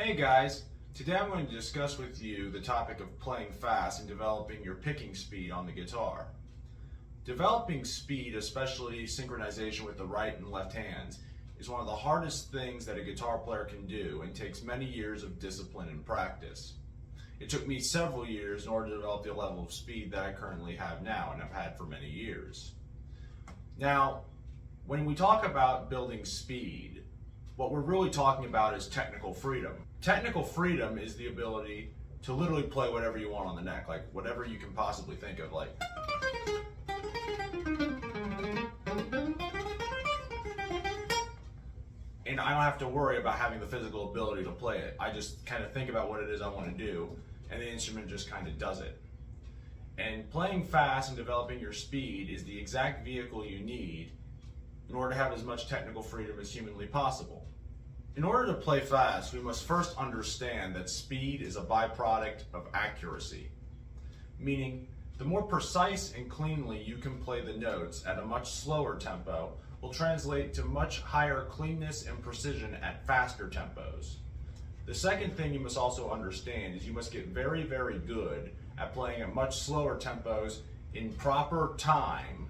Hey guys, today I'm going to discuss with you the topic of playing fast and developing your picking speed on the guitar. Developing speed, especially synchronization with the right and left hands, is one of the hardest things that a guitar player can do and takes many years of discipline and practice. It took me several years in order to develop the level of speed that I currently have now and have had for many years. Now, when we talk about building speed, what we're really talking about is technical freedom. Technical freedom is the ability to literally play whatever you want on the neck, like whatever you can possibly think of, like. And I don't have to worry about having the physical ability to play it. I just kind of think about what it is I want to do, and the instrument just kind of does it. And playing fast and developing your speed is the exact vehicle you need in order to have as much technical freedom as humanly possible. In order to play fast, we must first understand that speed is a byproduct of accuracy, meaning the more precise and cleanly you can play the notes at a much slower tempo will translate to much higher cleanness and precision at faster tempos. The second thing you must also understand is you must get very, very good at playing at much slower tempos in proper time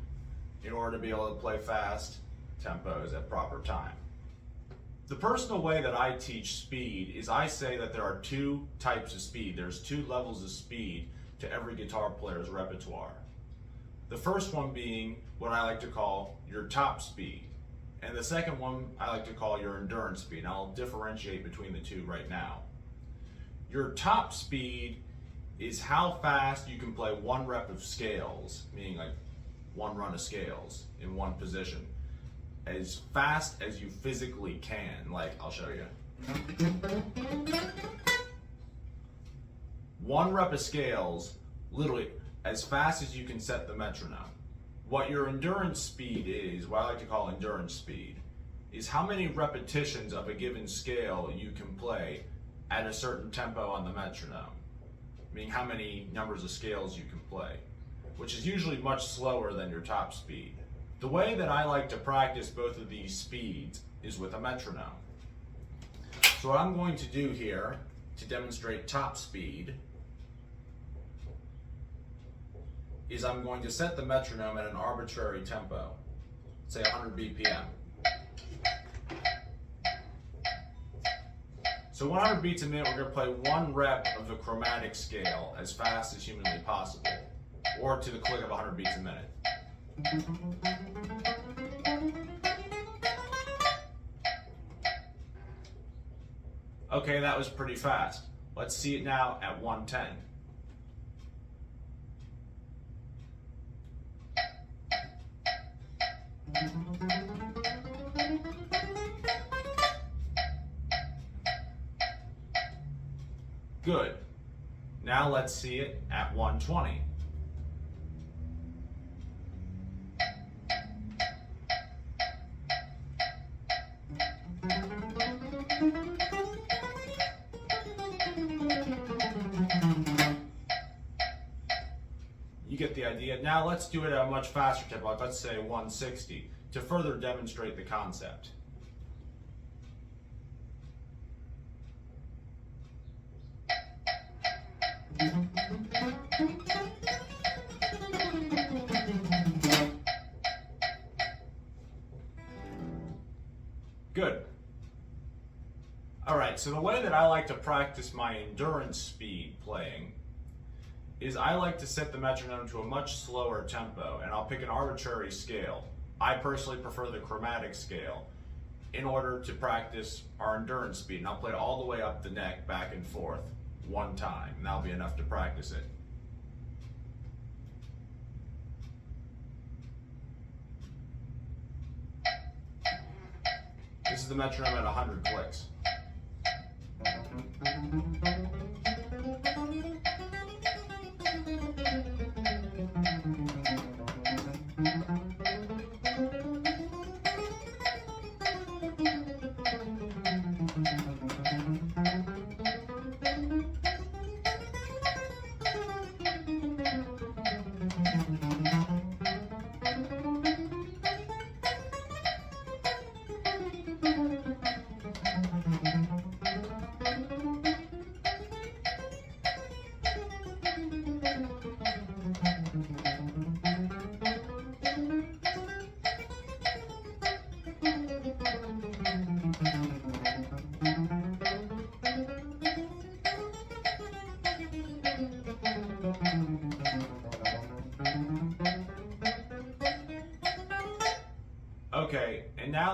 in order to be able to play fast tempos at proper time. The personal way that I teach speed is I say that there are two types of speed. There's two levels of speed to every guitar player's repertoire. The first one being what I like to call your top speed. And the second one I like to call your endurance speed. And I'll differentiate between the two right now. Your top speed is how fast you can play one rep of scales, meaning like one run of scales in one position, as fast as you physically can. Like, I'll show you. One rep of scales, literally as fast as you can set the metronome. What your endurance speed is, what I like to call endurance speed, is how many repetitions of a given scale you can play at a certain tempo on the metronome. Meaning how many numbers of scales you can play, which is usually much slower than your top speed. The way that I like to practice both of these speeds is with a metronome. So what I'm going to do here to demonstrate top speed is I'm going to set the metronome at an arbitrary tempo, say 100 BPM. So 100 beats a minute, we're going to play one rep of the chromatic scale as fast as humanly possible, or to the click of 100 beats a minute. Okay, that was pretty fast. Let's see it now at 110. Good. Now let's see it at 120. You get the idea. Now let's do it at a much faster tempo, like let's say 160, to further demonstrate the concept. Good. All right, so the way that I like to practice my endurance speed playing is I like to set the metronome to a much slower tempo, and I'll pick an arbitrary scale. I personally prefer the chromatic scale in order to practice our endurance speed, and I'll play it all the way up the neck, back and forth, one time, and that'll be enough to practice it. This is the metronome at 100 clicks.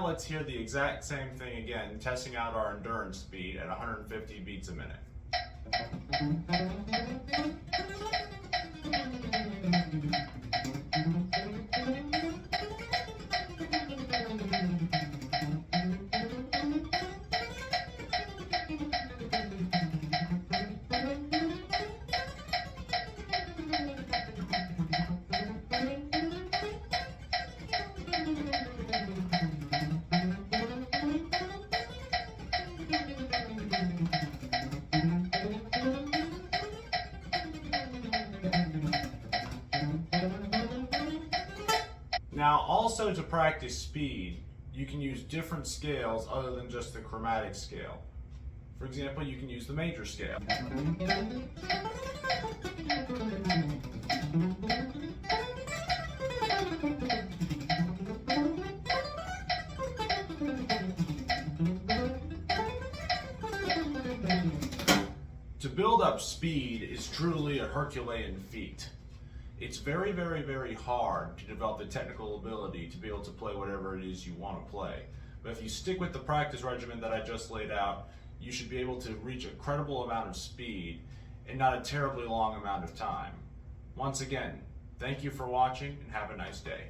now let's hear the exact same thing again, testing out our endurance speed at 150 beats a minute. Now, also to practice speed, you can use different scales other than just the chromatic scale. For example, you can use the major scale. To build up speed is truly a Herculean feat. It's very, very, very hard to develop the technical ability to be able to play whatever it is you want to play. But if you stick with the practice regimen that I just laid out, you should be able to reach a credible amount of speed in not a terribly long amount of time. Once again, thank you for watching and have a nice day.